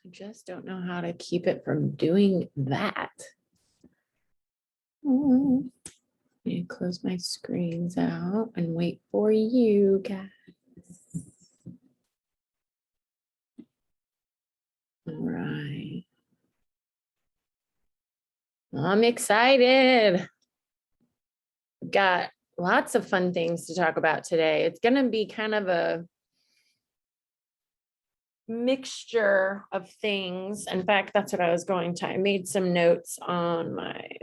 I just don't know how to keep it from doing that. Let me close my screens out and wait for you guys. All right. I'm excited. Got lots of fun things to talk about today. It's going to be kind of a mixture of things. In fact, that's what I was going to. I made some notes on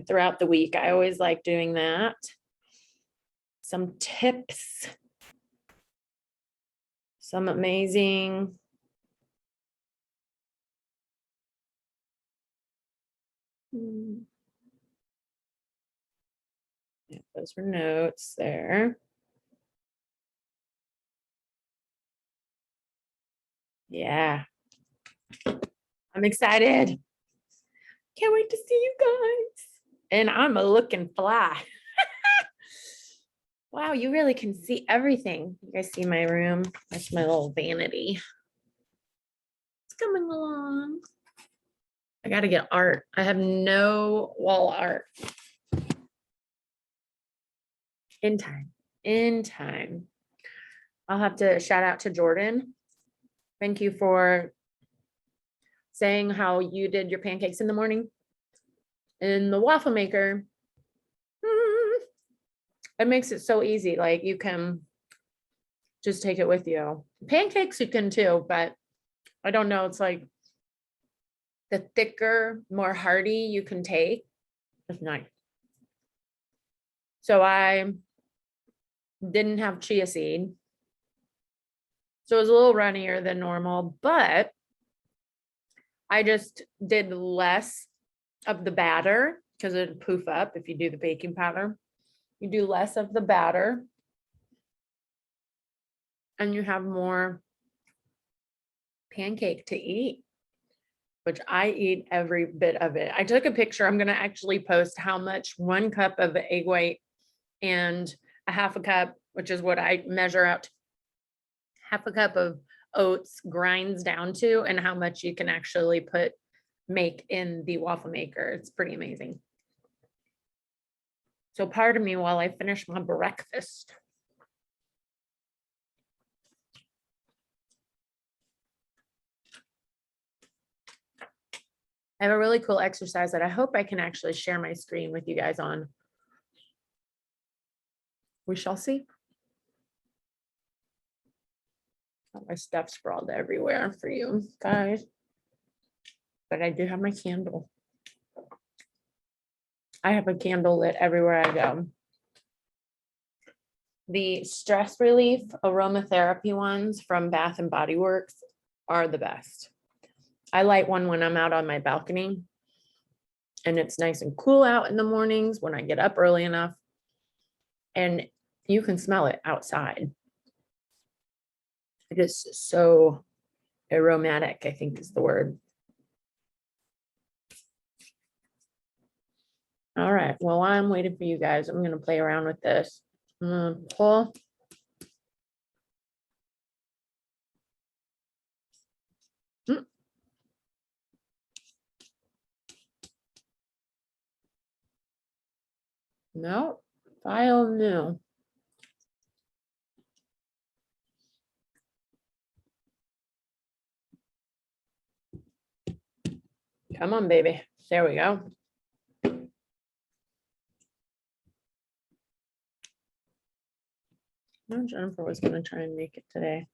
throughout the week. I always like doing that. Some tips. Some amazing. Yeah, those were notes there. Yeah. I'm excited. Can't wait to see you guys. And I'm a looking fly. Wow, you really can see everything. You guys see my room? That's my little vanity. It's coming along. I got to get art. I have no wall art. In time. In time. I'll have to shout out to Jordan. Thank you for saying how you did your pancakes in the morning. In the waffle maker, it makes it so easy. Like you can just take it with you. Pancakes you can too, but I don't know. It's like the thicker, more hearty you can take. It's nice. So I didn't have chia seed. So it was a little runnier than normal, but I just did less of the batter because it'd poof up if you do the baking powder. You do less of the batter and you have more pancake to eat, which I eat every bit of it. I took a picture. I'm going to actually post how much 1 cup of egg white and a half a cup, which is what I measure out, half a cup of oats grinds down to, and how much you can actually make in the waffle maker. It's pretty amazing. So pardon me while I finish my breakfast. I have a really cool exercise that I hope I can actually share my screen with you guys on. We shall see. Got my stuff sprawled everywhere for you guys. But I do have my candle. I have a candle lit everywhere I go. The stress relief aromatherapy ones from Bath and Body Works are the best. I light one when I'm out on my balcony, and it's nice and cool out in the mornings when I get up early enough, and you can smell it outside. It is so aromatic, I think is the word. All right, well, while I'm waiting for you guys, I'm going to play around with this. I'm going to pull. No, file new. Come on, baby. There we go. No, Jennifer was going to try and make it today.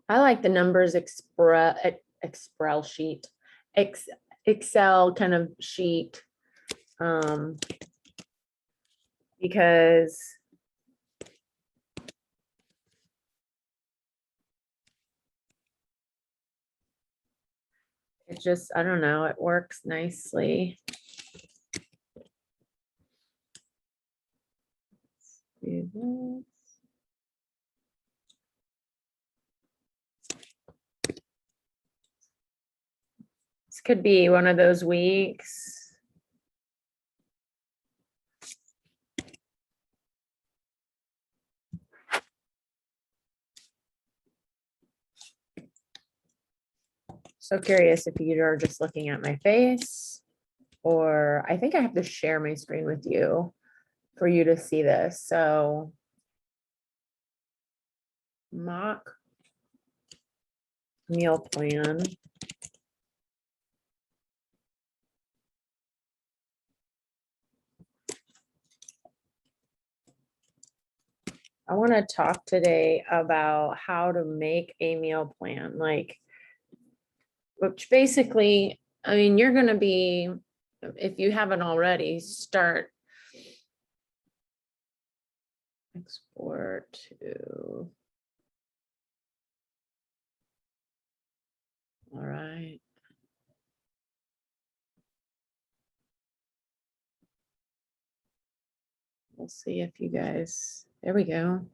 I like the numbers Excel sheet, Excel kind of sheet, because it just, I don't know, it works nicely. Do this. could be one of those weeks. So curious if you are just looking at my face, or I think I have to share my screen with you for you to see this. So mock meal plan. I want to talk today about how to make a meal plan, which basically, I mean, you're going to be, if you haven't already, start export to, all right. We'll see if you guys, there we go.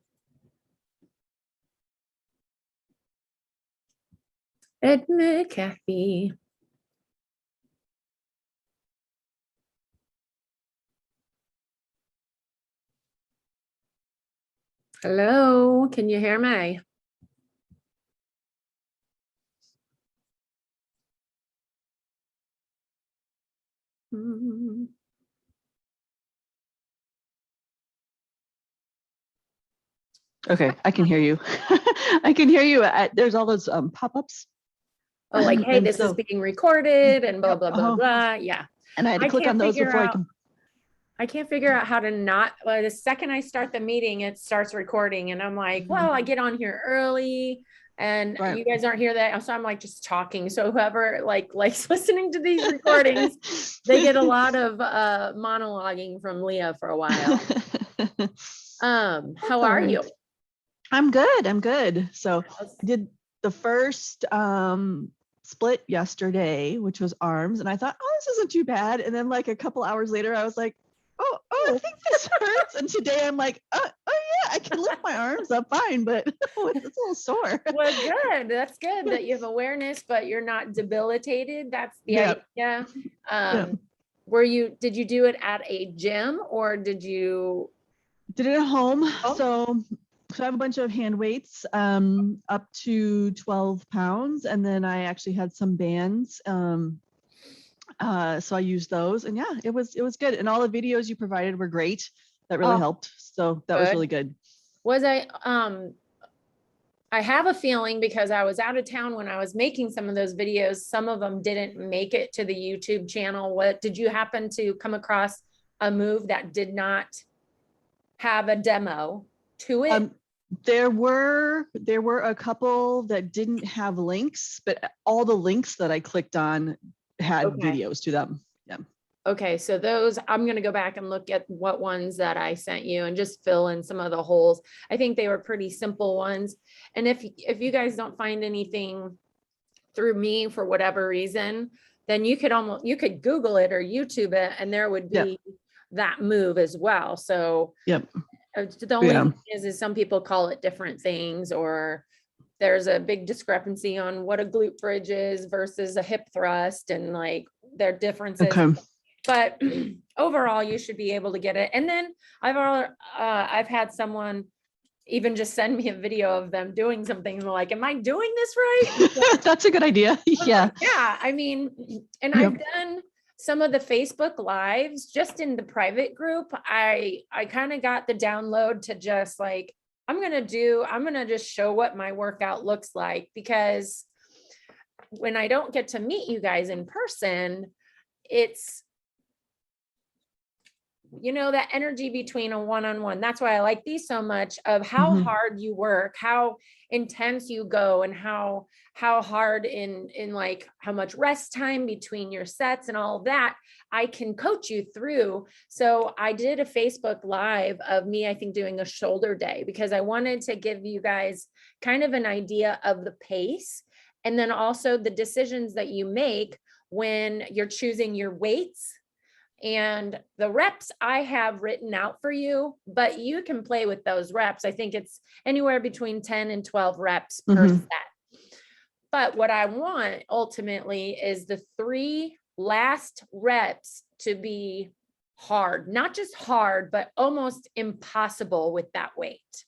Edna Kathy. Hello, can you hear me? Okay, I can hear you. I can hear you. There's all those pop-ups. Oh, like, hey, And this is so- being recorded and blah, Yep, blah, blah, blah. Yeah. And I had to click on those before I can. I can't figure out how to not, well, the second I start the meeting, it starts recording and I'm like, well, I get on here early and Right. you guys aren't here that. So I'm like just talking. So whoever likes listening to these recordings, they get a lot of monologuing from Leah for a while. How are you? I'm good. I'm good. So I did the first split yesterday, which was arms, and I thought, oh, this isn't too bad. And then like a couple hours later, I was like, oh, I think this hurts. And today I'm like, oh yeah, I can lift my arms up fine, but it's a little sore. Well, good. That's good that you have awareness, but you're not debilitated. That's the idea. Did you do it at a gym or did you? Did it at home. So I have a bunch of hand weights up to 12 pounds. And then I actually had some bands. So I used those and yeah, it was good. And all the videos you provided were great. That really helped. So that was really good. I have a feeling because I was out of town when I was making some of those videos, some of them didn't make it to the YouTube channel. What did you happen to come across a move that did not have a demo to it? There were a couple that didn't have links, but all the links that I clicked on had videos to them. Yeah. Okay, so those, I'm going to go back and look at what ones that I sent you and just fill in some of the holes. I think they were pretty simple ones. And if you guys don't find anything through me for whatever reason, then you could Google it or YouTube it and there would be that move as well. So the only thing is some people call it different things, or there's a big discrepancy on what a glute bridge is versus a hip thrust and like their differences. Okay. But overall, you should be able to get it. And then I've had someone even just send me a video of them doing something like, am I doing this right? That's a good idea. Yeah. Yeah. I mean, and I've done some of the Facebook lives just in the private group. I kind of got the download to just like, I'm going to just show what my workout looks like, because when I don't get to meet you guys in person, it's, that energy between a one-on-one. That's why I like these so much, of how hard you work, how intense you go, and how hard in like how much rest time between your sets and all of that I can coach you through. So I did a Facebook live of me, I think, doing a shoulder day, because I wanted to give you guys kind of an idea of the pace, and then also the decisions that you make when you're choosing your weights. And the reps I have written out for you, but you can play with those reps. I think it's anywhere between 10 and 12 reps per set. But what I want ultimately is the 3 last reps to be hard, not just hard, but almost impossible with that weight.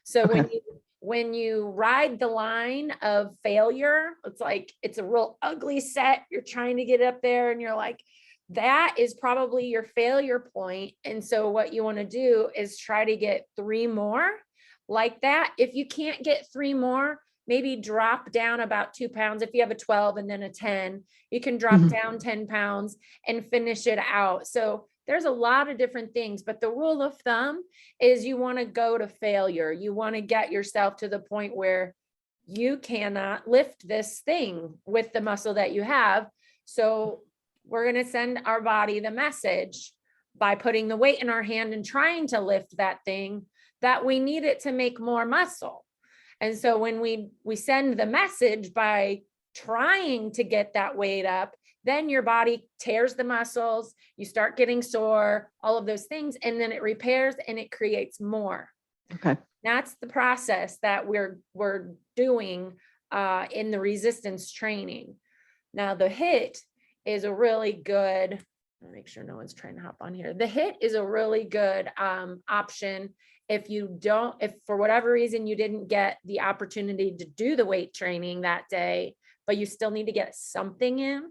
So Okay. when you ride the line of failure, it's like it's a real ugly set. You're trying to get up there and you're like, that is probably your failure point. And so what you want to do is try to get 3 more like that. If you can't get 3 more, maybe drop down about 2 pounds. If you have a 12 and then a 10, you can drop Mhm. down 10 pounds and finish it out. So there's a lot of different things, but the rule of thumb is you want to go to failure. You want to get yourself to the point where you cannot lift this thing with the muscle that you have. So we're going to send our body the message by putting the weight in our hand and trying to lift that thing that we need it to make more muscle. And so when we send the message by trying to get that weight up, then your body tears the muscles, you start getting sore, all of those things, and then it repairs and it creates more. Okay. That's the process that we're doing in the resistance training. Now the HIIT is a really good, I'll make sure no one's trying to hop on here. The HIIT is a really good option. If for whatever reason you didn't get the opportunity to do the weight training that day, but you still need to get something in,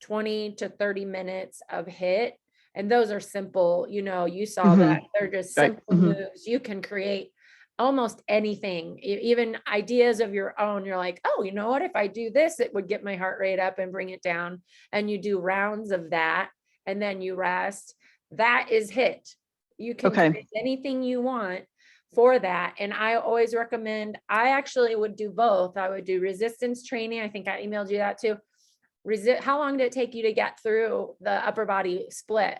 20 to 30 minutes of HIIT. And those are simple, you saw that they're just Right. simple moves. You can create almost anything, even ideas of your own. You're like, oh, you know what? If I do this, it would get my heart rate up and bring it down. And you do rounds of that and then you rest. That is HIIT. You can create anything you want for that. And I always recommend, I actually would do both. I would do resistance training. I think I emailed you that too. How long did it take you to get through the upper body split?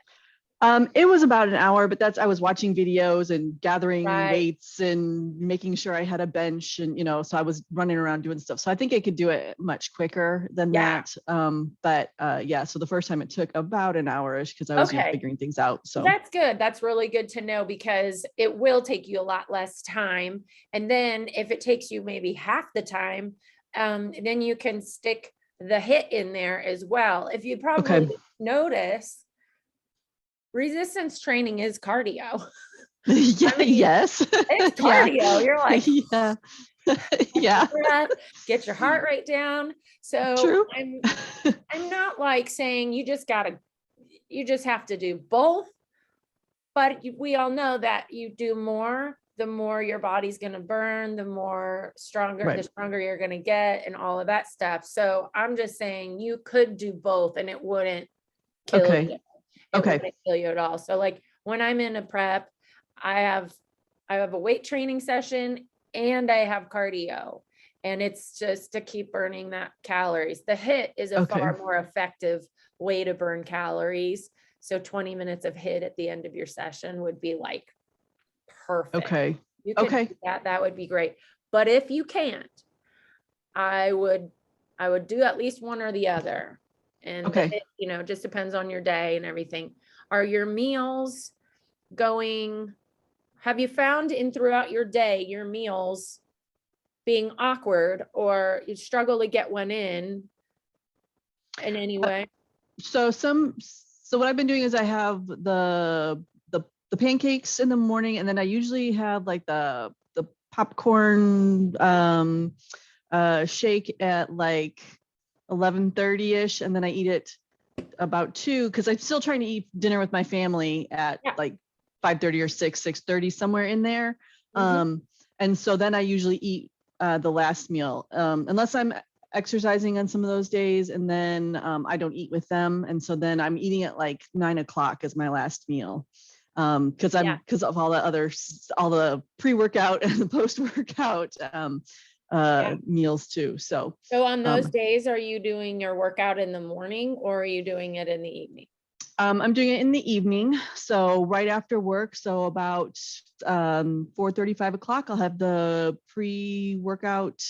It was about an hour, but I was watching videos and gathering Right. weights and making sure I had a bench and, so I was running around doing stuff. So I think I could do it much quicker than that. But yeah, so the first time it took about an hour-ish because I was figuring things out. So that's good. That's really good to know because it will take you a lot less time. And then if it takes you maybe half the time, then you can stick the HIIT in there as well. If you probably notice, resistance training is cardio. Yeah, I mean, yes. it's cardio. Yeah. You're like, yeah. Yeah. breath, get your heart rate down. So True. I'm not like saying you just have to do both, but we all know that you do more, the more your body's going to burn, the stronger you're going to get and all of that stuff. So I'm just saying you could do both and it wouldn't kill you. It wouldn't kill you at all. So like when I'm in a prep, I have a weight training session and I have cardio, and it's just to keep burning that calories. The HIIT is a far more effective way to burn calories. So 20 minutes of HIIT at the end of your session would be like perfect. You could do that. That would be great. But if you can't, I would do at least one or the other. And it, just depends on your day and everything. Are your meals have you found throughout your day, your meals being awkward or you struggle to get one in any way? So what I've been doing is I have the pancakes in the morning, and then I usually have like the popcorn shake at like 11:30ish, and then I eat it about 2 because I'm still trying to eat dinner with my family at like 5:30 or 6:30, somewhere in there. And so then I usually eat the last meal, unless I'm exercising on some of those days, and then I don't eat with them, and so then I'm eating at like 9:00 as my last meal, because of all the pre-workout and the post-workout meals too. So on those days, are you doing your workout in the morning or are you doing it in the evening? I'm doing it in the evening, so right after work. So about 4:30, 5 o'clock, I'll have the pre-workout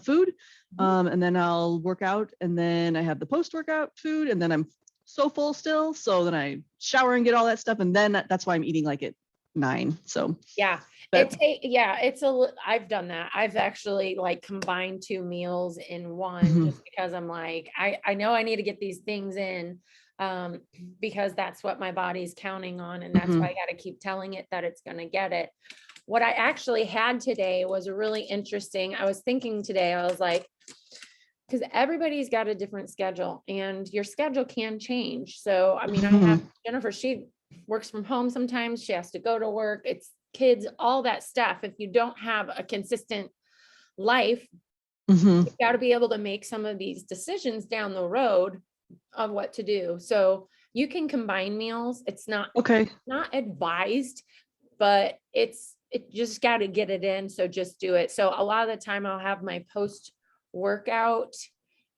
food, and then I'll work out, and then I have the post-workout food, and then I'm so full still. So then I shower and get all that stuff, and then that's why I'm eating like at 9. So, Yeah, but I've done that. I've actually like combined 2 meals in one mhm, just because I'm like, I know I need to get these things in because that's what my body's counting on. And that's why I mhm, got to keep telling it that it's going to get it. What I actually had today was a really interesting, I was thinking today, I was like, because everybody's got a different schedule and your schedule can change. So, I mean, I have mhm, Jennifer, she works from home sometimes, she has to go to work, it's kids, all that stuff. If you don't have a consistent life, mhm. you've got to be able to make some of these decisions down the road of what to do. So you can combine meals. It's Okay. not advised, but it just got to get it in. So just do it. So a lot of the time I'll have my post workout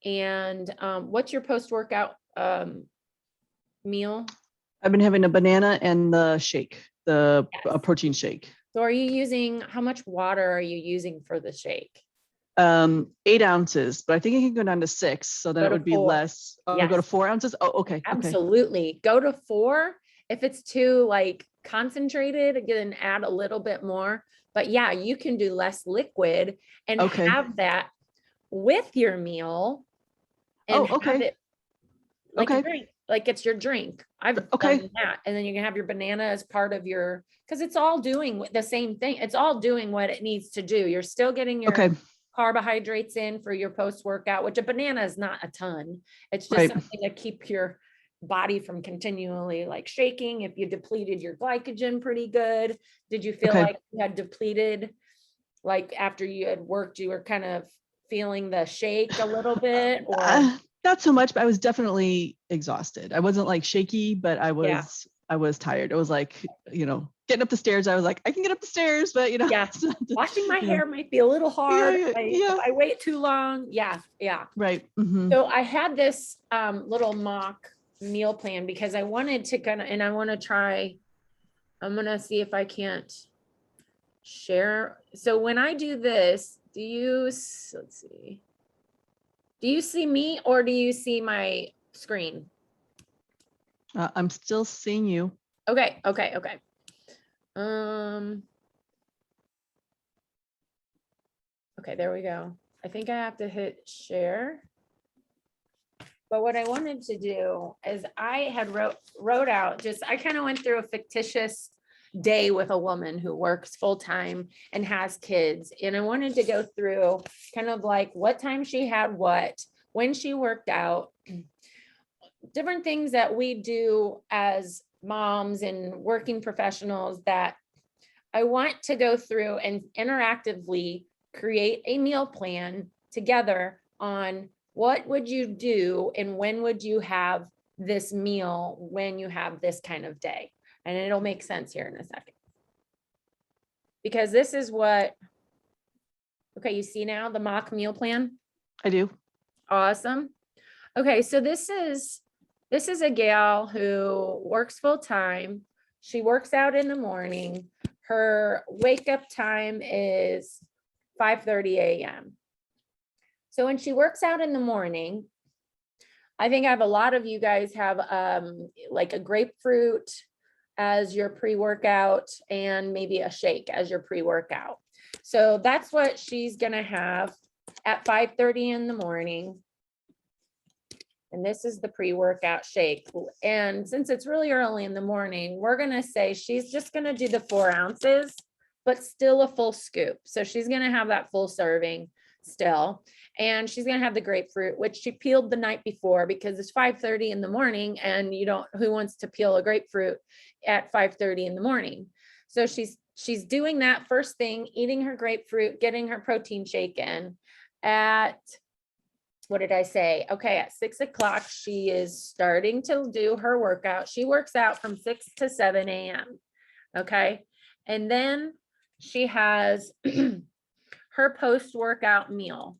and what's your post workout meal? I've been having a banana and the shake, the Yes. protein shake. So are you using, how much water are you using for the shake? 8 ounces, but I think it can go down to 6. So then Go it to would be 4. less. Oh, go Yes, to 4 ounces. Oh, okay. Okay. absolutely. Go to 4. If it's too like concentrated, again, add a little bit more. But yeah, you can do less liquid and Okay. have that with your meal Oh, and have okay. it like a Okay. drink, like it's your drink. I've Okay. done that. And then you can have your banana as part of your, because it's all doing the same thing. It's all doing what it needs to do. You're still getting your Okay. carbohydrates in for your post workout, which a banana is not a ton. It's just Right. something to keep your body from continually like shaking. If you depleted your glycogen pretty good, did you feel Okay. like you had depleted, like after you had worked, you were kind of feeling the shake a little bit or? Not so much, but I was definitely exhausted. I wasn't like shaky, but Yeah. I was tired. It was like, getting up the stairs. I was like, I can get up the stairs, but Yeah. it's not Washing my you know, hair might be a little yeah, hard yeah, if yeah. I wait too long. Yeah, yeah. Right. Hmm. So I had this little mock meal plan because I wanted to kind of, and I want to try, I'm gonna see if I can't share. So when I do this, let's see, do you see me or do you see my screen? I'm still seeing you. Okay, okay, okay. Um, okay, there we go. I think I have to hit share. But what I wanted to do is I had wrote out just, I kind of went through a fictitious day with a woman who works full time and has kids. And I wanted to go through kind of like what time she had what, when she worked out, different things that we do as moms and working professionals that I want to go through and interactively create a meal plan together on what would you do and when would you have this meal when you have this kind of day. And it'll make sense here in a second. Because this is what, okay, you see now the mock meal plan? I do. Awesome. Okay, so this is a gal who works full time. She works out in the morning. Her wake up time is 5:30 a.m. So when she works out in the morning, I think I have a lot of you guys have like a grapefruit as your pre-workout and maybe a shake as your pre-workout. So that's what she's gonna have at 5:30 in the morning. And this is the pre-workout shake. And since it's really early in the morning, we're gonna say she's just gonna do the 4 ounces, but still a full scoop. So she's gonna have that full serving still. And she's gonna have the grapefruit, which she peeled the night before because it's 5:30 in the morning and who wants to peel a grapefruit at 5:30 in the morning? So she's doing that first thing, eating her grapefruit, getting her protein shake in at, what did I say? Okay, at 6 o'clock, she is starting to do her workout. She works out from 6 to 7 a.m. Okay. And then she has her post-workout meal.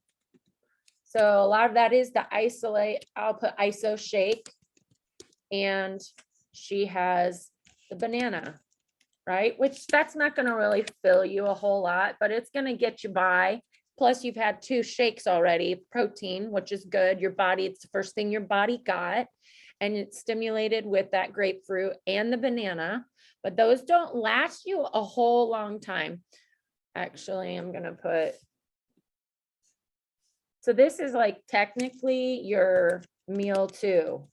So a lot of that is the isolate, I'll put ISO shake. And she has the banana, right? Which that's not going to really fill you a whole lot, but it's going to get you by. Plus you've had 2 shakes already, protein, which is good. Your body, it's the first thing your body got. And it's stimulated with that grapefruit and the banana. but those don't last you a whole long time. Actually, I'm gonna put, so this is like technically your meal too.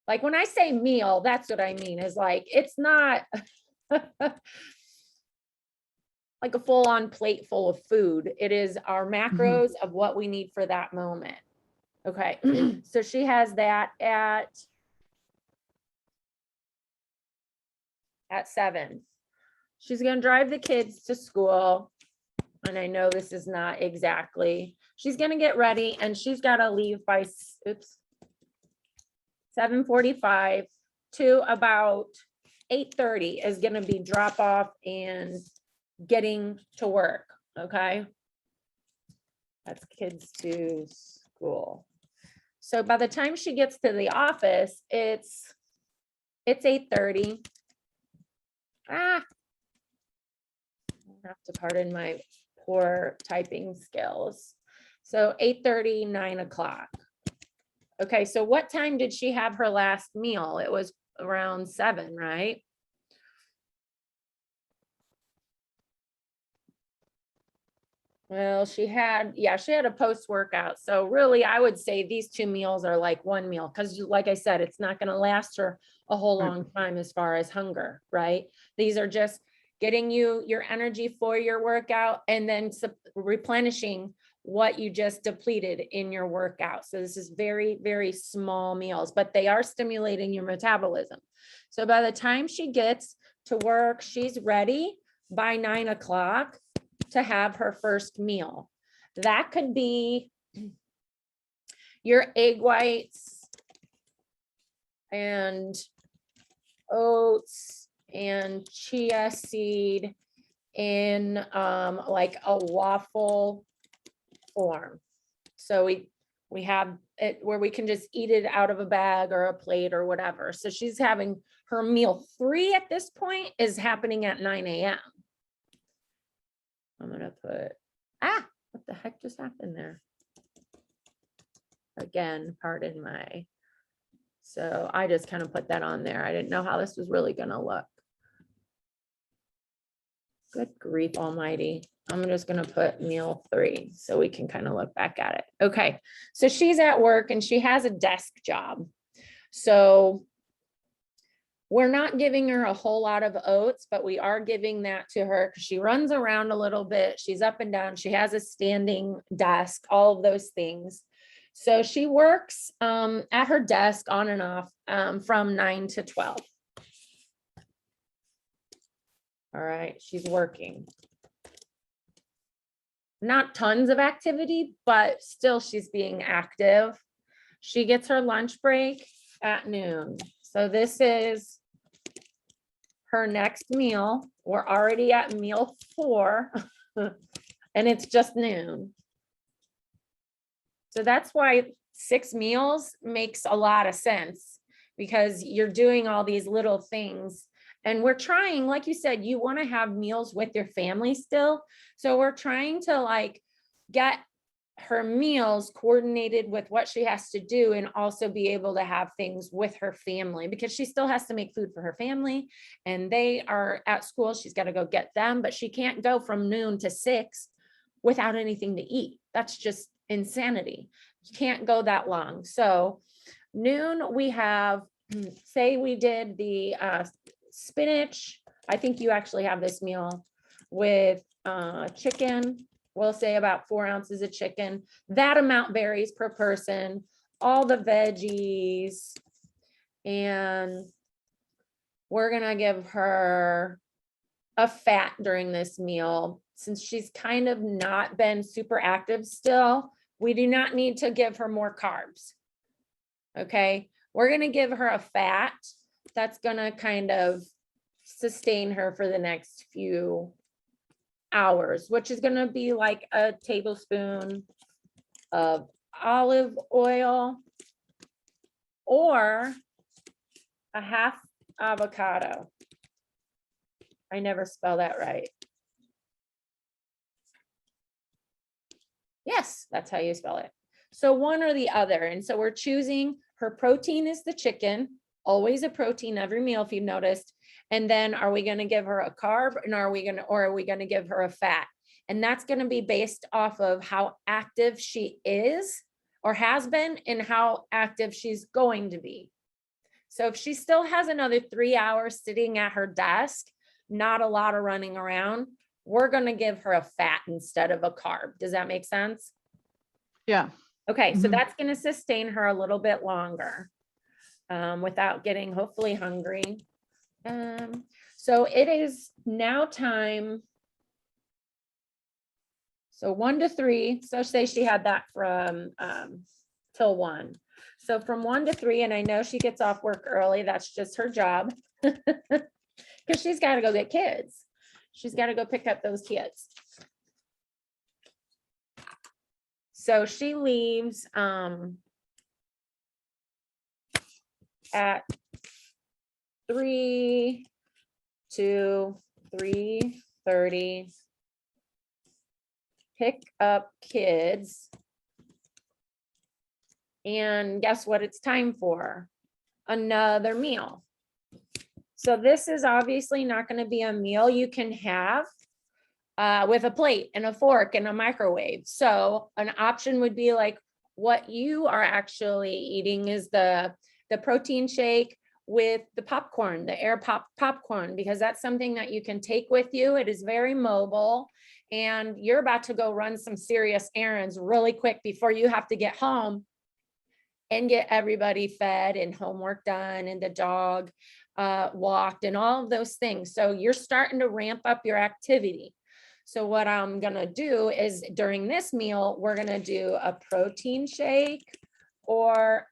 Like when I say meal, that's what I mean, is like, it's not like a full-on plate full of food. It is our macros of what we need for that moment. Okay, so she has that at 7. She's gonna drive the kids to school. And I know this is not exactly, she's gonna get ready and she's gotta leave by, 7:45 to about 8:30 is gonna be drop off and getting to work, okay? That's kids to school. So by the time she gets to the office, it's 8:30. I have to pardon my poor typing skills. So 8:30, 9 o'clock. Okay, so what time did she have her last meal? It was around 7, right? Well, she had a post-workout. So really, I would say these 2 meals are like one meal, because like I said, it's not going to last her a whole long time as far as hunger, right? These are just getting you your energy for your workout and then replenishing what you just depleted in your workout. So this is very, very small meals, but they are stimulating your metabolism. So by the time she gets to work, she's ready by 9 o'clock to have her first meal. That could be your egg whites and oats and chia seed in like a waffle form. So we have it where we can just eat it out of a bag or a plate or whatever. So she's having her meal 3 at this point is happening at 9 a.m. I'm gonna put, what the heck just happened there? Again, pardon my, so I just kind of put that on there. I didn't know how this was really gonna look. Good grief almighty. I'm just gonna put meal 3 so we can kind of look back at it. Okay, so she's at work and she has a desk job. So we're not giving her a whole lot of oats, but we are giving that to her because she runs around a little bit. She's up and down. She has a standing desk, all of those things. So she works at her desk on and off from 9 to 12. All right, she's working. Not tons of activity, but still she's being active. She gets her lunch break at noon. So this is her next meal. We're already at meal 4 and it's just noon. So that's why 6 meals makes a lot of sense, because you're doing all these little things. And we're trying, like you said, you want to have meals with your family still. So we're trying to like get her meals coordinated with what she has to do and also be able to have things with her family, because she still has to make food for her family and they are at school. She's got to go get them, but she can't go from noon to 6 without anything to eat. That's just insanity. You can't go that long. So noon we have, say we did the spinach. I think you actually have this meal with chicken. We'll say about 4 ounces of chicken. That amount varies per person. All the veggies. And we're gonna give her a fat during this meal. Since she's kind of not been super active still, we do not need to give her more carbs. Okay, we're gonna give her a fat that's gonna kind of sustain her for the next few hours, which is gonna be like a tablespoon of olive oil or a half avocado. I never spell that right. Yes, that's how you spell it. So one or the other. And so we're choosing, her protein is the chicken, always a protein every meal, if you've noticed. And then are we going to give her a carb, and are we going to give her a fat? And that's going to be based off of how active she is or has been and how active she's going to be. So if she still has another 3 hours sitting at her desk, not a lot of running around, we're going to give her a fat instead of a carb. Does that make sense? Yeah. Okay, so Mhm. that's going to sustain her a little bit longer without getting hopefully hungry. So it is now time. So 1 to 3. So say she had that from till 1. So from 1 to 3, and I know she gets off work early. That's just her job because she's got to go get kids. She's got to go pick up those kids. So she leaves at 3 to 3:30. Pick up kids. And guess what it's time for? Another meal. So this is obviously not going to be a meal you can have with a plate and a fork and a microwave. So an option would be like what you are actually eating is the protein shake with the popcorn, the air popcorn, because that's something that you can take with you. It is very mobile, and you're about to go run some serious errands really quick before you have to get home and get everybody fed and homework done and the dog walked and all of those things. So you're starting to ramp up your activity. So what I'm gonna do is during this meal, we're gonna do a protein shake, or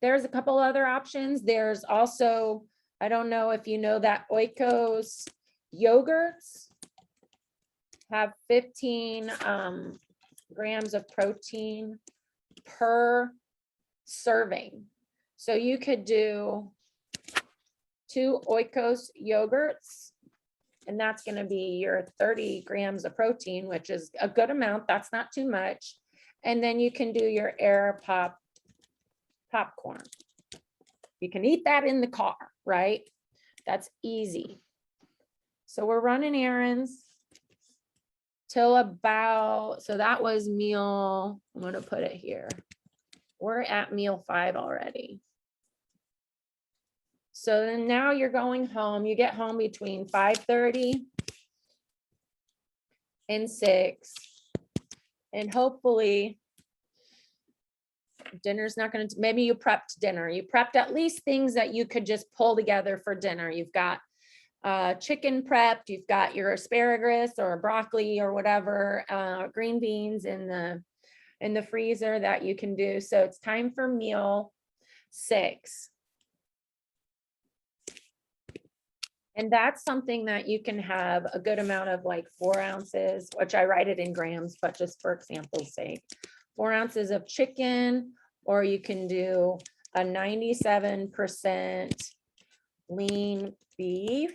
there's a couple other options. There's also, I don't know if you know that Oikos yogurts have 15 grams of protein per serving. So you could do 2 Oikos yogurts, and that's going to be your 30 grams of protein, which is a good amount. That's not too much. And then you can do your air popcorn. You can eat that in the car, right? That's easy. So we're running errands till about, so that was meal, I'm going to put it here. We're at meal 5 already. So then now you're going home. You get home between 5:30 and 6. And hopefully dinner's not going to, maybe you prepped dinner. You prepped at least things that you could just pull together for dinner. You've got chicken prepped. You've got your asparagus or broccoli or whatever, green beans in the freezer that you can do. So it's time for meal 6. And that's something that you can have a good amount of, like 4 ounces, which I write it in grams, but just for example's sake, 4 ounces of chicken, or you can do a 97% lean beef,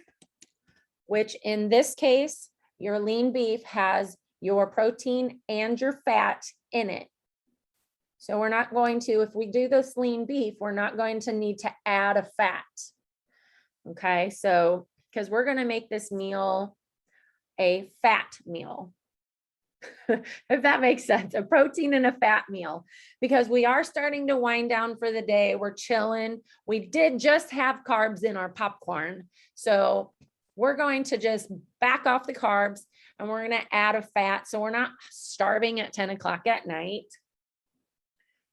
which in this case, your lean beef has your protein and your fat in it. So we're not going to, if we do this lean beef, we're not going to need to add a fat. Okay, so because we're going to make this meal a fat meal, if that makes sense, a protein and a fat meal, because we are starting to wind down for the day. We're chilling. We did just have carbs in our popcorn. So we're going to just back off the carbs and we're going to add a fat. So we're not starving at 10 o'clock at night.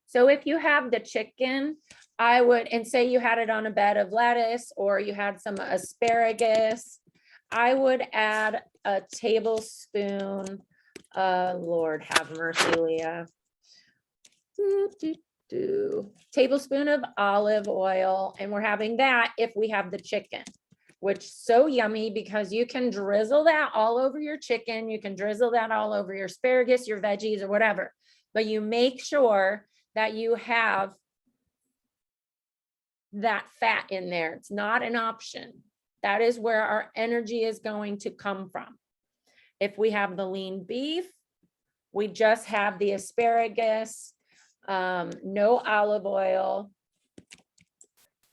So if you have the chicken, I would, and say you had it on a bed of lettuce or you had some asparagus, I would add a tablespoon, Lord have mercy, Leah. Tablespoon of olive oil, and we're having that if we have the chicken, which is so yummy because you can drizzle that all over your chicken. You can drizzle that all over your asparagus, your veggies, or whatever, but you make sure that you have that fat in there. It's not an option. That is where our energy is going to come from. If we have the lean beef, we just have the asparagus, no olive oil,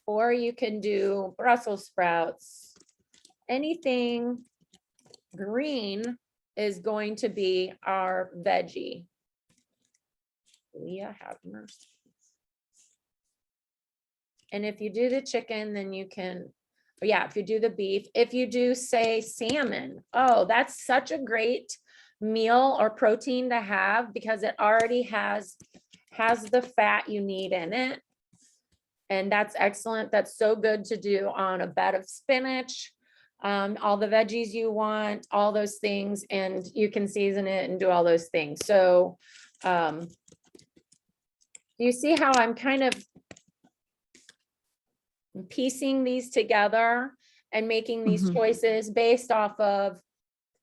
or you can do Brussels sprouts. Anything green is going to be our veggie. Leah, have mercy. And if you do the chicken, then you can, yeah, if you do the beef, if you do say salmon, oh, that's such a great meal or protein to have because it already has the fat you need in it. And that's excellent. That's so good to do on a bed of spinach, all the veggies you want, all those things, and you can season it and do all those things. So you see how I'm kind of piecing these together and making these choices based off of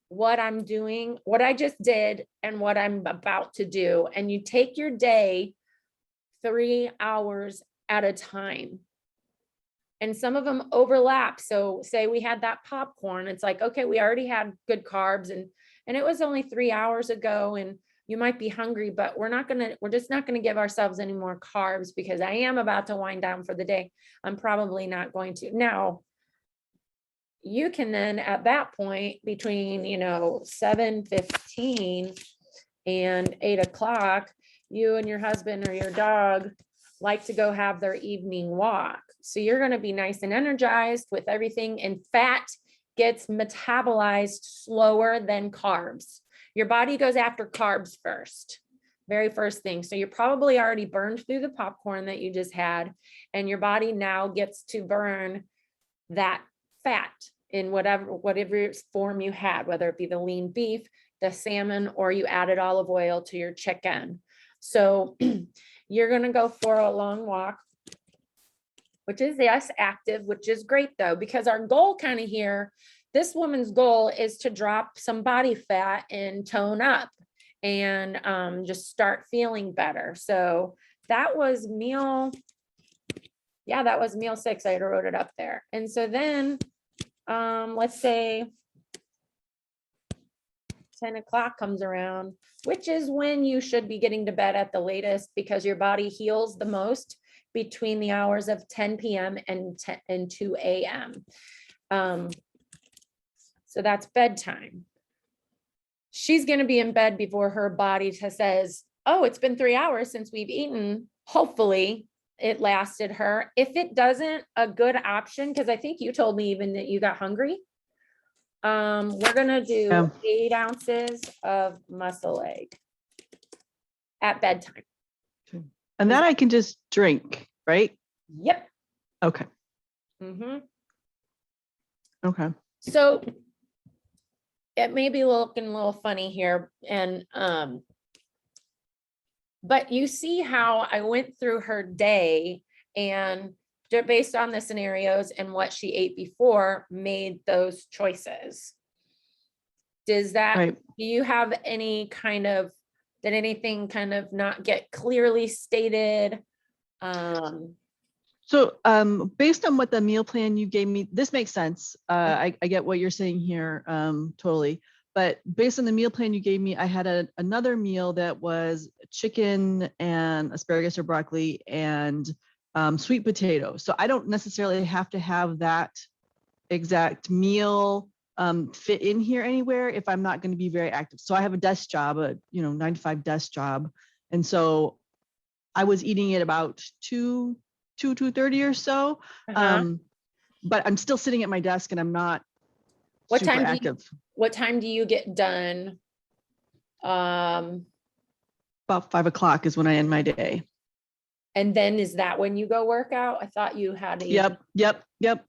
what I'm doing, what I just did, and what I'm about to do. And you take your day 3 hours at a time. And some of them overlap. So say we had that popcorn, it's like, okay, we already had good carbs and it was only 3 hours ago and you might be hungry, but we're just not gonna give ourselves any more carbs because I am about to wind down for the day. I'm probably not going to. Now, you can then at that point between, 7:15 and 8 o'clock, you and your husband or your dog like to go have their evening walk. So you're going to be nice and energized with everything, and fat gets metabolized slower than carbs. Your body goes after carbs first, very first thing. So you're probably already burned through the popcorn that you just had, and your body now gets to burn that fat in whatever form you had, whether it be the lean beef, the salmon, or you added olive oil to your chicken. So you're going to go for a long walk, which is less active, which is great though, because our goal kind of here, this woman's goal is to drop some body fat and tone up and just start feeling better. So that was meal 6. I wrote it up there. And so then let's say 10 o'clock comes around, which is when you should be getting to bed at the latest because your body heals the most between the hours of 10 p.m. and 2 a.m. So that's bedtime. She's going to be in bed before her body says, oh, it's been 3 hours since we've eaten. Hopefully it lasted her. If it doesn't, a good option, because I think you told me even that you got hungry. We're going to do 8 ounces of muscle egg at bedtime. And that I can just drink, right? Yep. Okay. Mm-hmm. Okay. So it may be looking a little funny here, and but you see how I went through her day and based on the scenarios and what she ate before, made those choices. Does that, right. Do you have any kind of, did anything kind of not get clearly stated? So based on what the meal plan you gave me, this makes sense. I get what you're saying here, totally. But based on the meal plan you gave me, I had another meal that was chicken and asparagus or broccoli and sweet potato. So I don't necessarily have to have that exact meal fit in here anywhere if I'm not going to be very active. So I have a desk job, a 9 to 5 desk job. And so I was eating at about 2:30 or so. But I'm still sitting at my desk and I'm not super active. What time do you get done? About 5 o'clock is when I end my day. And then is that when you go work out? I thought you had to. Yep.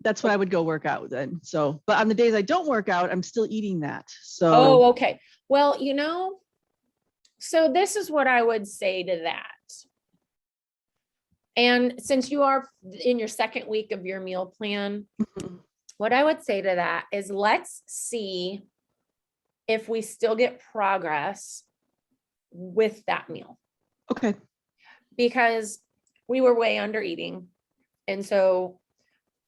That's when I would go work out then. So, but on the days I don't work out, I'm still eating that. So. Oh, okay. Well, so this is what I would say to that. And since you are in your second week of your meal plan, what I would say to that is let's see if we still get progress with that meal. Okay. Because we were way under eating. And so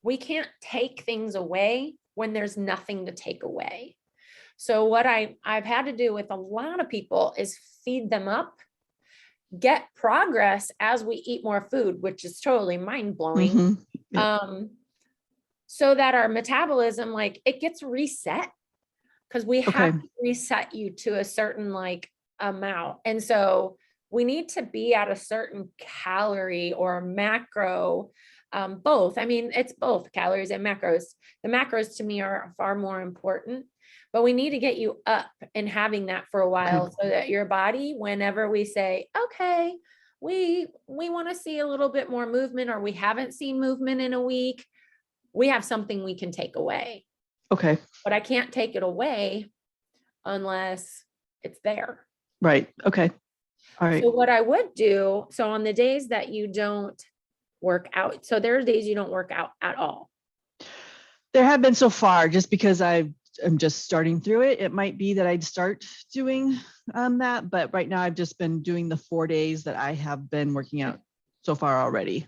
we can't take things away when there's nothing to take away. So what I've had to do with a lot of people is feed them up, get progress as we eat more food, which is totally mind blowing. Mhm. Yep. So that our metabolism, like, it gets reset, because we Okay. have to reset you to a certain like amount. And so we need to be at a certain calorie or macro, both. I mean, it's both calories and macros. The macros to me are far more important, but we need to get you up and having that for a while so that your body, whenever we say, okay, we want to see a little bit more movement, or we haven't seen movement in a week, we have something we can take away. Okay. But I can't take it away unless it's there. Right. Okay. All right. So what I would do, so on the days that you don't work out, so there are days you don't work out at all. There have been so far, just because I'm just starting through it. It might be that I'd start doing that, but right now I've just been doing the 4 days that I have been working out so far already.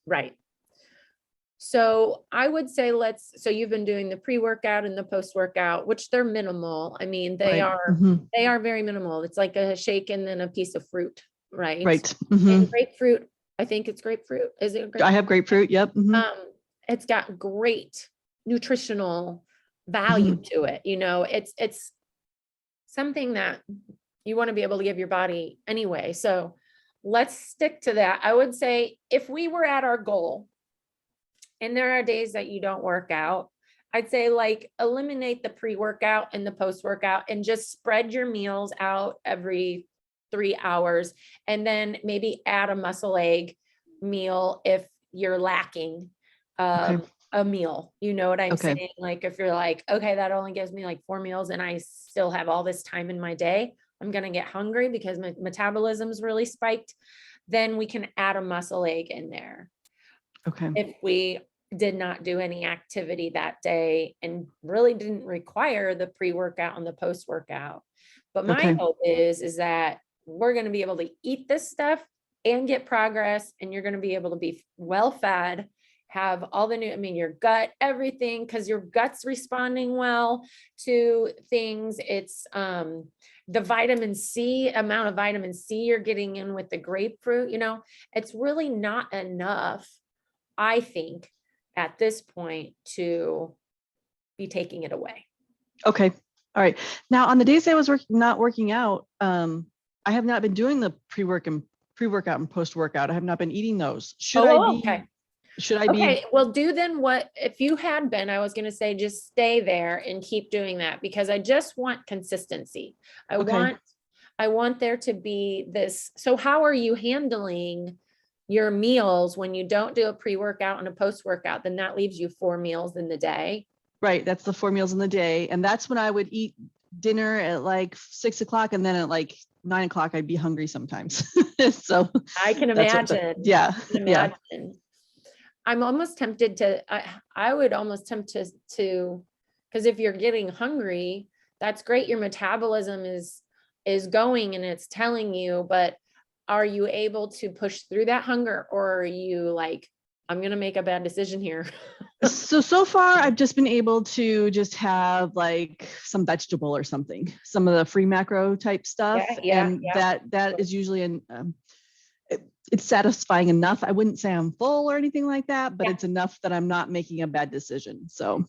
Right. So I would say so you've been doing the pre-workout and the post-workout, which they're minimal. I mean, they Right. are, Mhm. they are very minimal. It's like a shake and then a piece of fruit, right? Right. And Mhm. grapefruit, I think it's grapefruit. Is it grapefruit? I have grapefruit. Yep. Mhm. It's got great nutritional value Mhm. to it. It's something that you want to be able to give your body anyway. So let's stick to that. I would say if we were at our goal and there are days that you don't work out, I'd say like eliminate the pre-workout and the post-workout and just spread your meals out every 3 hours, and then maybe add a muscle egg meal if you're lacking Okay. a meal. You know what I'm Okay. saying? Like if you're like, okay, that only gives me like 4 meals and I still have all this time in my day, I'm going to get hungry because my metabolism's really spiked, then we can add a muscle egg in there. Okay. If we did not do any activity that day and really didn't require the pre-workout and the post-workout. But my Okay. hope is that we're going to be able to eat this stuff and get progress, and you're going to be able to be well fed, have all the your gut, everything, because your gut's responding well to things. It's the vitamin C, amount of vitamin C you're getting in with the grapefruit, it's really not enough, I think, at this point to be taking it away. Okay. All right. Now, on the days I was not working out, I have not been doing the pre-workout and post-workout. I have not been eating those. Should I be? Okay. Should I be? Okay. Well, do then what if you had been? I was going to say just stay there and keep doing that, because I just want consistency. Okay. I want there to be this. So how are you handling your meals when you don't do a pre-workout and a post-workout? Then that leaves you 4 meals in the day. Right. That's the 4 meals in the day. And that's when I would eat dinner at like 6 o'clock. And then at like 9 o'clock, I'd be hungry sometimes. So I can imagine. Yeah. I can imagine. I'm almost tempted to, I would almost tempt to, because if you're getting hungry, that's great. Your metabolism is going and it's telling you, but are you able to push through that hunger, or are you like, I'm going to make a bad decision here? So far, I've just been able to just have like some vegetable or something, some of the free macro type stuff. Yeah. That is usually it's satisfying enough. I wouldn't say I'm full or anything like that, but it's enough that I'm not making a bad decision. So.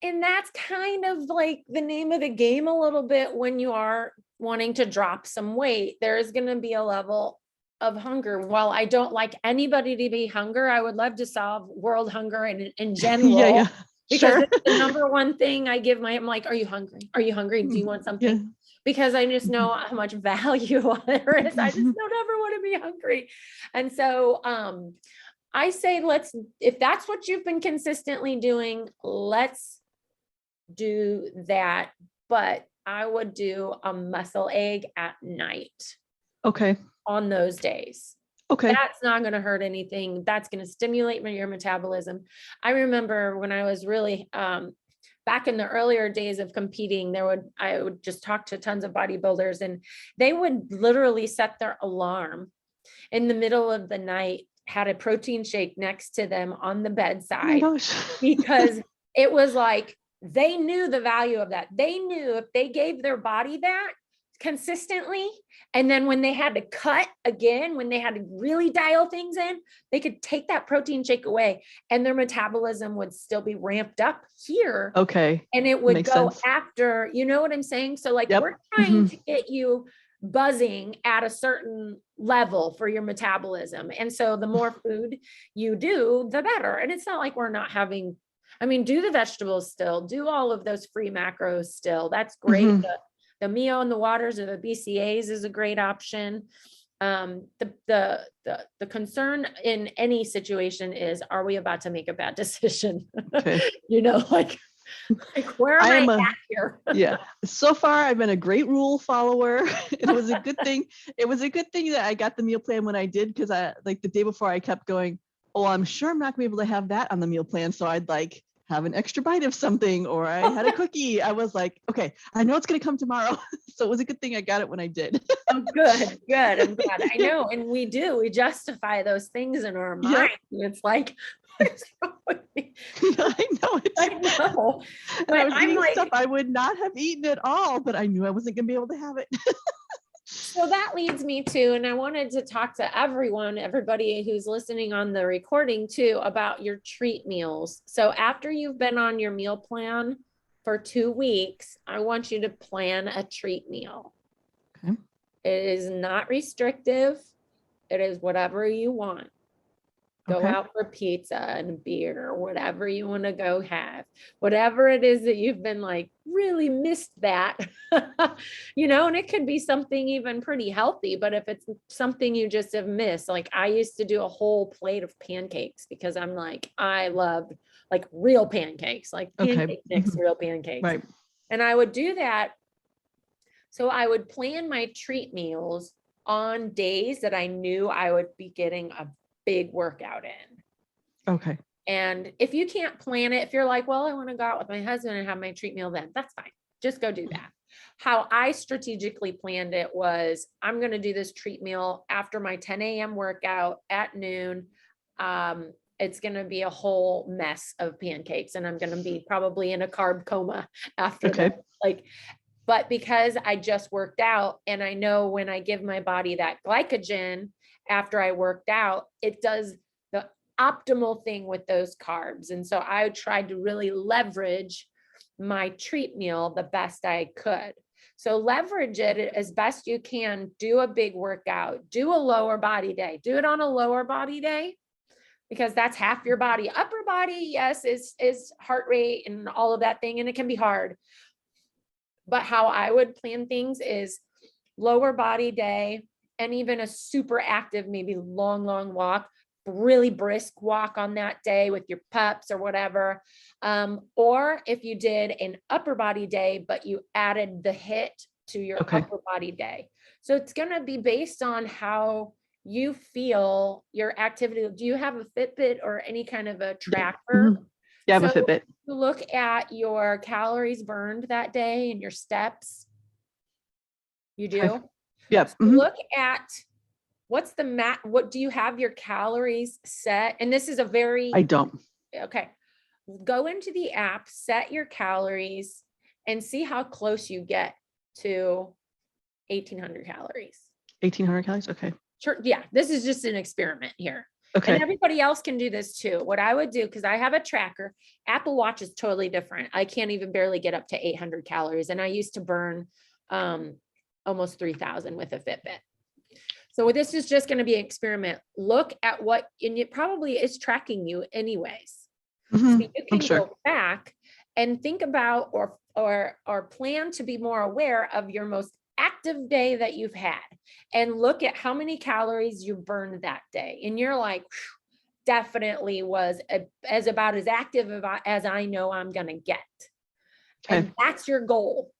And that's kind of like the name of the game a little bit when you are wanting to drop some weight. There is going to be a level of hunger. While I don't like anybody to be hungry, I would love to solve world hunger in general. Yeah. Because Sure. it's the number one thing I give I'm like, are you hungry? Are you hungry? Do you want something? Yeah. Because I just know how much value there is. I just don't ever want to be hungry. And so I say, if that's what you've been consistently doing, let's do that. But I would do a muscle egg at night. Okay. On those days. Okay. That's not going to hurt anything. That's going to stimulate your metabolism. I remember when I was really back in the earlier days of competing, I would just talk to tons of bodybuilders, and they would literally set their alarm in the middle of the night, had a protein shake next to them on the bedside. Oh my gosh. Because it was like, they knew the value of that. They knew if they gave their body that, consistently. And then when they had to cut again, when they had to really dial things in, they could take that protein shake away and their metabolism would still be ramped up here. Okay. And it would Makes go sense. after, you know what I'm saying? So like Yep. we're trying to get you buzzing at a certain level for your metabolism. And so the more food you do, the better. And it's not like we're not having, I mean, do the vegetables still, do all of those free macros still. That's great. Mhm. The Mio and the waters or the BCAs is a great option. The concern in any situation is, are we about to make a bad decision? Okay. You know, like where am I I am at here? yeah. So far, I've been a great rule follower. It was a good thing. It was a good thing that I got the meal plan when I did, because I like the day before I kept going, oh, I'm sure I'm not gonna be able to have that on the meal plan. So I'd like have an extra bite of something, or I had a cookie. I was like, okay, I know it's gonna come tomorrow. So it was a good thing I got it when I did. Oh, good, good. I'm glad. I know. And we do, we justify those things in our Yep. mind. And it's like, what is wrong with me? I know it's I know. and But I was I'm eating like, stuff I would not have eaten at all, but I knew I wasn't gonna be able to have it. so that leads me to, and I wanted to talk to everyone, everybody who's listening on the recording too, about your treat meals. So after you've been on your meal plan for 2 weeks, I want you to plan a treat meal. Okay. It is not restrictive. It is whatever you want. Go Okay. out for pizza and beer, whatever you want to go have, whatever it is that you've been like, really missed that, you know, and it could be something even pretty healthy, but if it's something you just have missed, like I used to do a whole plate of pancakes because I'm like, I love like real pancakes, like pancake mix, real pancakes. Right. And I would do that. So I would plan my treat meals on days that I knew I would be getting a big workout in. Okay. And if you can't plan it, if you're like, well, I want to go out with my husband and have my treat meal, then that's fine. Just go do that. How I strategically planned it was, I'm going to do this treat meal after my 10 a.m. workout at noon. It's going to be a whole mess of pancakes and I'm going to be probably in a carb coma after Okay. that. Like, but because I just worked out and I know when I give my body that glycogen after I worked out, it does the optimal thing with those carbs. And so I tried to really leverage my treat meal the best I could. So leverage it as best you can, do a big workout, do a lower body day, do it on a lower body day, because that's half your body. Upper body, yes, is heart rate and all of that thing. And it can be hard. But how I would plan things is lower body day and even a super active, maybe long walk, really brisk walk on that day with your pups or whatever. Or if you did an upper body day, but you added the HIIT to your upper body day. So it's going to be based on how you feel your activity. Do you have a Fitbit or any kind of a tracker? Yeah, I have a Fitbit. Look at your calories burned that day and your steps. You do? Okay. Yep. So look at what's the what do you have your calories set? And this is a very, I don't. Okay. Go into the app, set your calories and see how close you get to 1,800 calories. 1,800 calories. Okay. Sure. Yeah. This is just an experiment here. Okay. And everybody else can do this too. What I would do, because I have a tracker, Apple Watch is totally different. I can't even barely get up to 800 calories. And I used to burn almost 3,000 with a Fitbit. So this is just going to be an experiment. Look at what, and it probably is tracking you anyways. So you can go back and think about or plan to be more aware of your most active day that you've had and look at how many calories you burned that day. And you're like, definitely was about as active as I know I'm going to get. Okay. And that's your goal.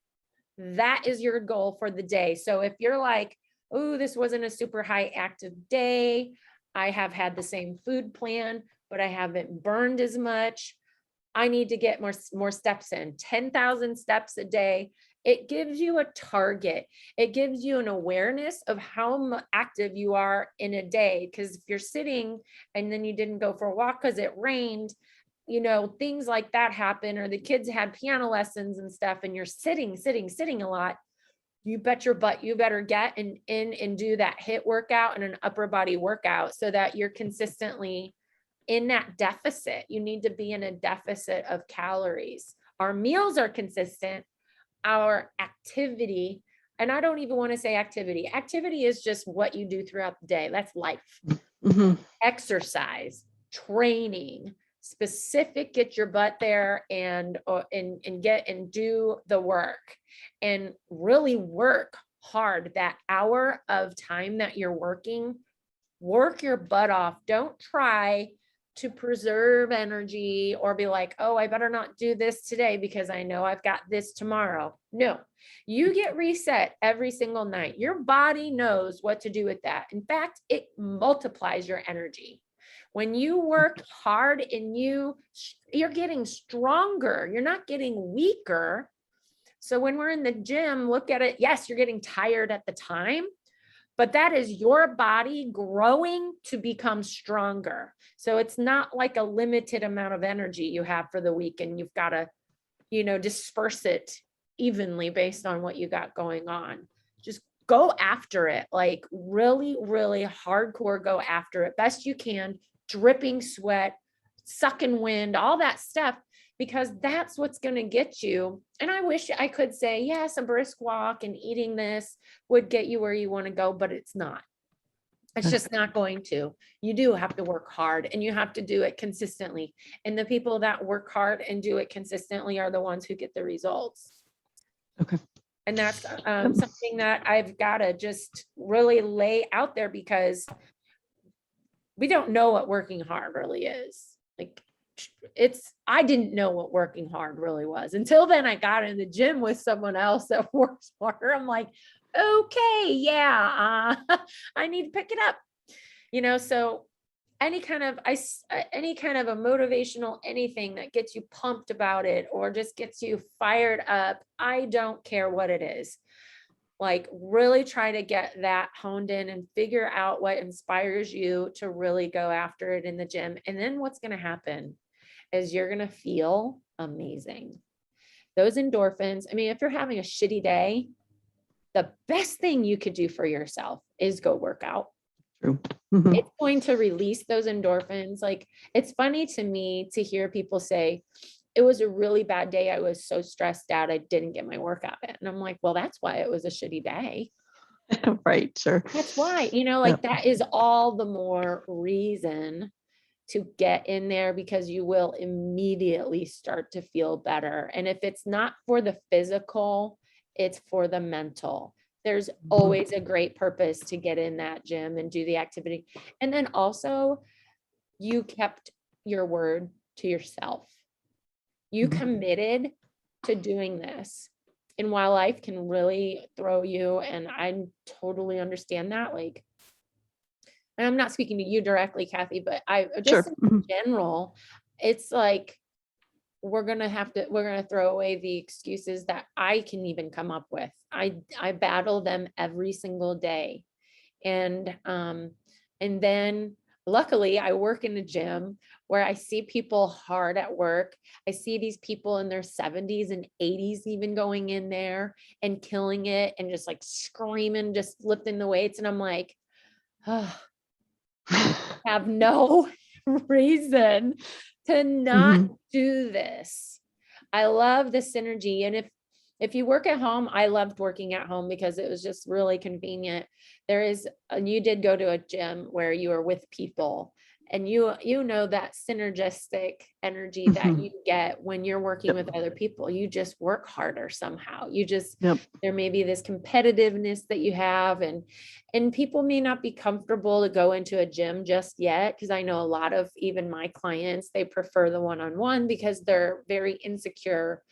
That is your goal for the day. So if you're like, oh, this wasn't a super high active day, I have had the same food plan, but I haven't burned as much. I need to get more steps in, 10,000 steps a day. It gives you a target. It gives you an awareness of how active you are in a day. Because if you're sitting and then you didn't go for a walk because it rained, you know, things like that happen, or the kids had piano lessons and stuff, and you're sitting a lot, you bet your butt you better get in and do that HIIT workout and an upper body workout so that you're consistently in that deficit. You need to be in a deficit of calories. Our meals are consistent, our activity, and I don't even want to say activity. Activity is just what you do throughout the day. That's life. Exercise, training, specific, get your butt there and get and do the work and really work hard. That hour of time that you're working, work your butt off. Don't try to preserve energy or be like, oh, I better not do this today because I know I've got this tomorrow. No, you get reset every single night. Your body knows what to do with that. In fact, it multiplies your energy. When you work hard and you're getting stronger, you're not getting weaker. So when we're in the gym, look at it. Yes, you're getting tired at the time, but that is your body growing to become stronger. So it's not like a limited amount of energy you have for the week and you've got to, disperse it evenly based on what you got going on. Just go after it, like really, really hardcore, go after it best you can, dripping sweat, sucking wind, all that stuff, because that's what's going to get you. And I wish I could say, yes, a brisk walk and eating this would get you where you want to go, but it's not. It's just not going to. You do have to work hard and you have to do it consistently. And the people that work hard and do it consistently are the ones who get the results. Okay. And that's something that I've got to just really lay out there because we don't know what working hard really is. Like I didn't know what working hard really was until then I got in the gym with someone else that works harder. I'm like, okay, yeah, I need to pick it up, so any kind of a motivational, anything that gets you pumped about it or just gets you fired up. I don't care what it is. Like really try to get that honed in and figure out what inspires you to really go after it in the gym. And then what's going to happen is you're going to feel amazing. Those endorphins. I mean, if you're having a shitty day, the best thing you could do for yourself is go work out. True. It's going to release those endorphins. Like, it's funny to me to hear people say, it was a really bad day. I was so stressed out. I didn't get my workout in. And I'm like, well, that's why it was a shitty day. Right. Sure. That's why, that is all the more reason to get in there because you will immediately start to feel better. And if it's not for the physical, it's for the mental. There's always a great purpose to get in that gym and do the activity. And then also you kept your word to yourself. You committed to doing this. And while life can really throw you, and I totally understand that, like, and I'm not speaking to you directly, Kathy, but I just in general, it's like, we're going to throw away the excuses that I can even come up with. I battle them every single day. And then luckily I work in a gym where I see people hard at work. I see these people in their 70s and 80s even going in there and killing it and just like screaming, just lifting the weights. And I'm like, oh, I have no reason to not do this. I love the synergy. And if you work at home, I loved working at home because it was just really convenient. You did go to a gym where you were with people and you know that synergistic energy that you get when you're working with other people. You just work harder somehow. There may be this competitiveness that you have, and people may not be comfortable to go into a gym just yet, because I know a lot of even my clients, they prefer the one-on-one because they're very insecure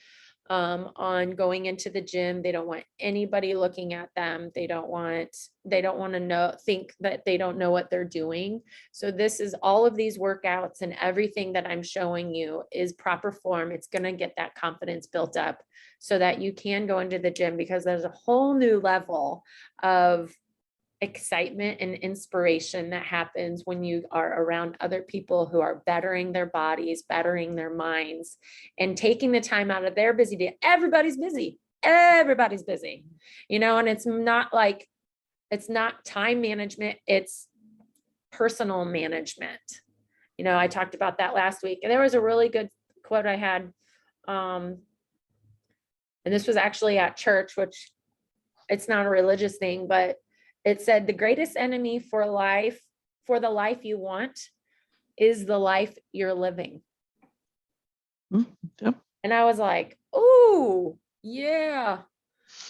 on going into the gym. They don't want anybody looking at them. They don't want to think that they don't know what they're doing. So this is all of these workouts and everything that I'm showing you is proper form. It's going to get that confidence built up so that you can go into the gym, because there's a whole new level of excitement and inspiration that happens when you are around other people who are bettering their bodies, bettering their minds, and taking the time out of their busy day. Everybody's busy. everybody's busy, and it's not time management, it's personal management. I talked about that last week, and there was a really good quote I had. And this was actually at church, which it's not a religious thing, but it said the greatest enemy for the life you want is the life you're living. Yep. And I was like, oh yeah.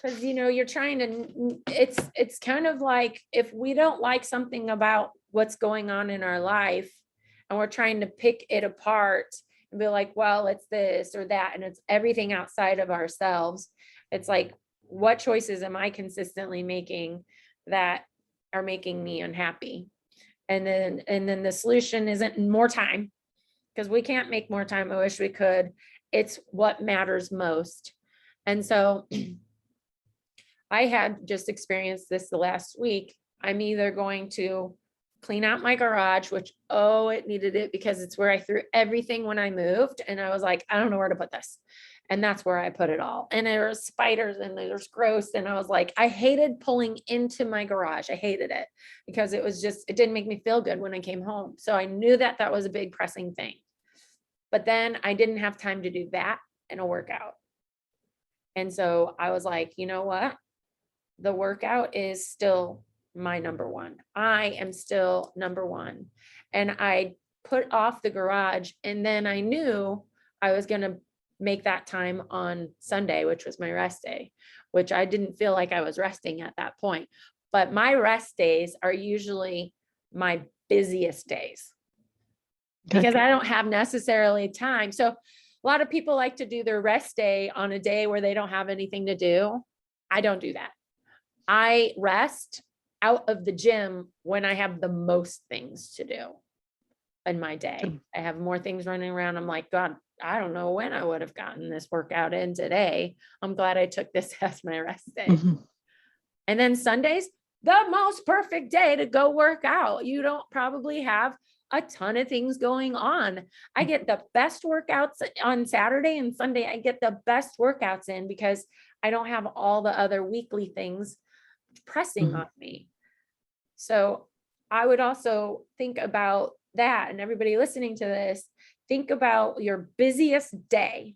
Because you're trying to, it's kind of like if we don't like something about what's going on in our life and we're trying to pick it apart and be like, well, it's this or that, and it's everything outside of ourselves. It's like, what choices am I consistently making that are making me unhappy? And then the solution isn't more time, because we can't make more time. I wish we could. It's what matters most. And so I had just experienced this the last week. I'm either going to clean out my garage, which, it needed it because it's where I threw everything when I moved. And I was like, I don't know where to put this. And that's where I put it all. And there were spiders and there's gross. And I was like, I hated pulling into my garage. I hated it because it didn't make me feel good when I came home. So I knew that that was a big pressing thing. But then I didn't have time to do that in a workout. And so I was like, you know what? The workout is still my number one. I am still number one. And I put off the garage, and then I knew I was going to make that time on Sunday, which was my rest day, which I didn't feel like I was resting at that point. But my rest days are usually my busiest days because I don't have necessarily time. So a lot of people like to do their rest day on a day where they don't have anything to do. I don't do that. I rest out of the gym when I have the most things to do in my day. I have more things running around. I'm like, God, I don't know when I would have gotten this workout in today. I'm glad I took this as my rest day. Mm-hmm. And then Sundays, the most perfect day to go work out. You don't probably have a ton of things going on. I get the best workouts on Saturday and Sunday. I get the best workouts in because I don't have all the other weekly things pressing on me. So I would also think about that, and everybody listening to this, think about your busiest day.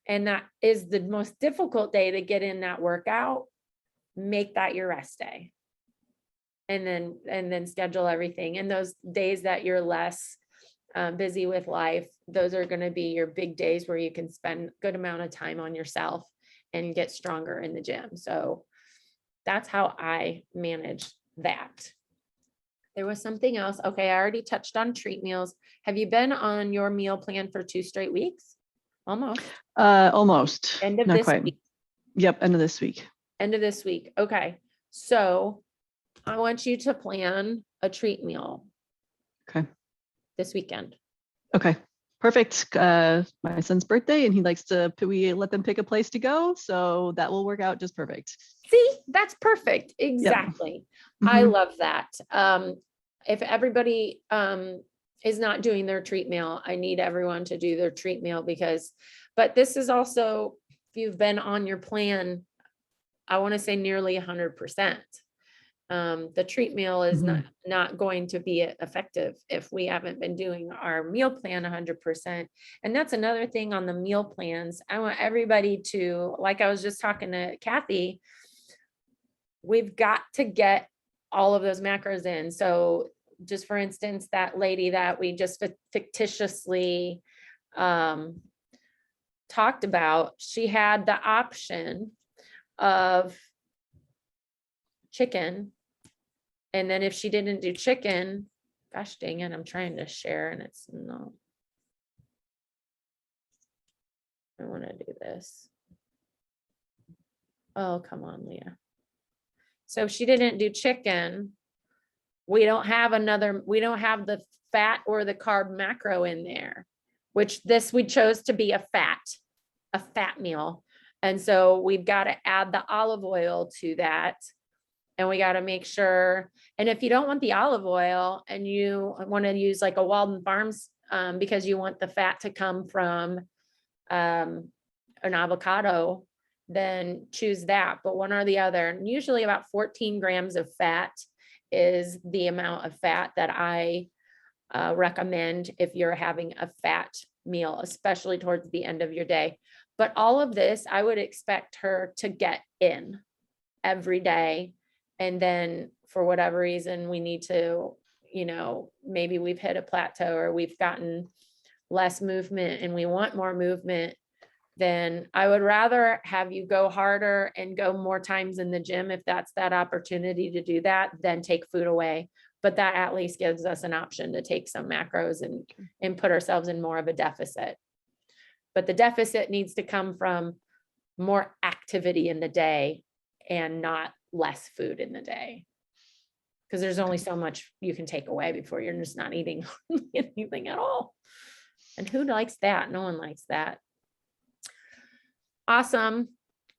And that is the most difficult day to get in that workout. Make that your rest day. And then schedule everything. And those days that you're less busy with life, those are going to be your big days where you can spend a good amount of time on yourself and get stronger in the gym. So that's how I manage that. There was something else. Okay, I already touched on treat meals. Have you been on your meal plan for 2 straight weeks? Almost. Almost. End of Not this quite. week. Yep, end of this week. End of this week. Okay. So I want you to plan a treat meal. Okay. This weekend. Okay. Perfect. My son's birthday, and he likes we let them pick a place to go. So that will work out just perfect. See, that's perfect. Exactly. Yep. I love that. If everybody is not doing their treat meal, I need everyone to do their treat meal but this is also, if you've been on your plan, I want to say nearly 100%. The treat meal is not going to be effective if we haven't been doing our meal plan 100%. And that's another thing on the meal plans. I want everybody to, like I was just talking to Kathy, we've got to get all of those macros in. So just for instance, that lady that we just fictitiously talked about, she had the option of chicken. And then if she didn't do chicken, gosh dang it, I'm trying to share and it's not. I want to do this. Oh, come on, Leah. So if she didn't do chicken, we don't have the fat or the carb macro in there, which we chose to be a fat meal. And so we've got to add the olive oil to that. And we got to make sure, and if you don't want the olive oil and you want to use like a Walden Farms, because you want the fat to come from an avocado, then choose that, but one or the other. And usually about 14 grams of fat is the amount of fat that I recommend if you're having a fat meal, especially towards the end of your day. But all of this, I would expect her to get in every day. And then for whatever reason, we need to, maybe we've hit a plateau or we've gotten less movement and we want more movement, then I would rather have you go harder and go more times in the gym if that's that opportunity to do that, than take food away. But that at least gives us an option to take some macros and put ourselves in more of a deficit. But the deficit needs to come from more activity in the day and not less food in the day. Because there's only so much you can take away before you're just not eating anything at all. And who likes that? No one likes that. Awesome.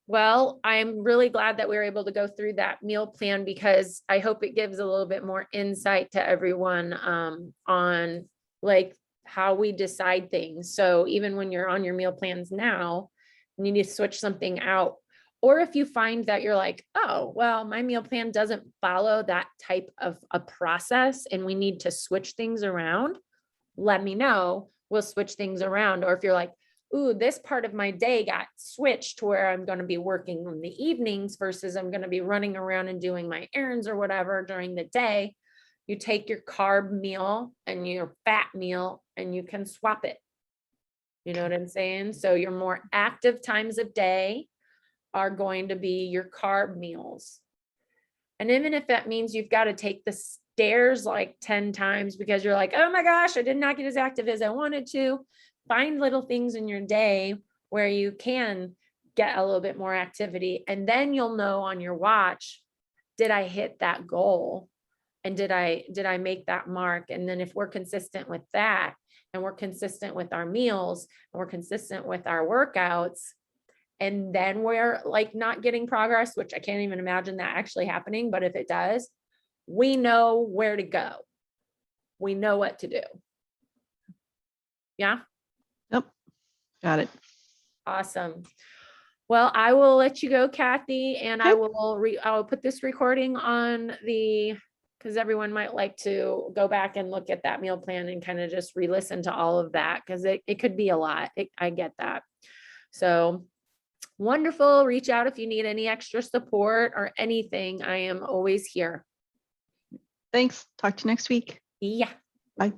Well, I'm really glad that we were able to go through that meal plan, because I hope it gives a little bit more insight to everyone on like how we decide things. So even when you're on your meal plans now, you need to switch something out. Or if you find that you're like, oh, well, my meal plan doesn't follow that type of a process and we need to switch things around, let me know. We'll switch things around. Or if you're like, ooh, this part of my day got switched to where I'm going to be working in the evenings versus I'm going to be running around and doing my errands or whatever during the day, you take your carb meal and your fat meal and you can swap it. You know what I'm saying? So your more active times of day are going to be your carb meals. And even if that means you've got to take the stairs like 10 times because you're like, oh my gosh, I did not get as active as I wanted to, find little things in your day where you can get a little bit more activity. And then you'll know on your watch, did I hit that goal? And did I make that mark? And then if we're consistent with that, and we're consistent with our meals, and we're consistent with our workouts, and then we're like not getting progress, which I can't even imagine that actually happening, but if it does, we know where to go. We know what to do. Yeah. Yep. Got it. Awesome. Well, I will let you go, Kathy, and Okay. I will put this recording on because everyone might like to go back and look at that meal plan and kind of just re-listen to all of that, because it could be a lot. I get that. So wonderful. Reach out if you need any extra support or anything. I am always here. Thanks. Talk to you next week. Yeah. Bye.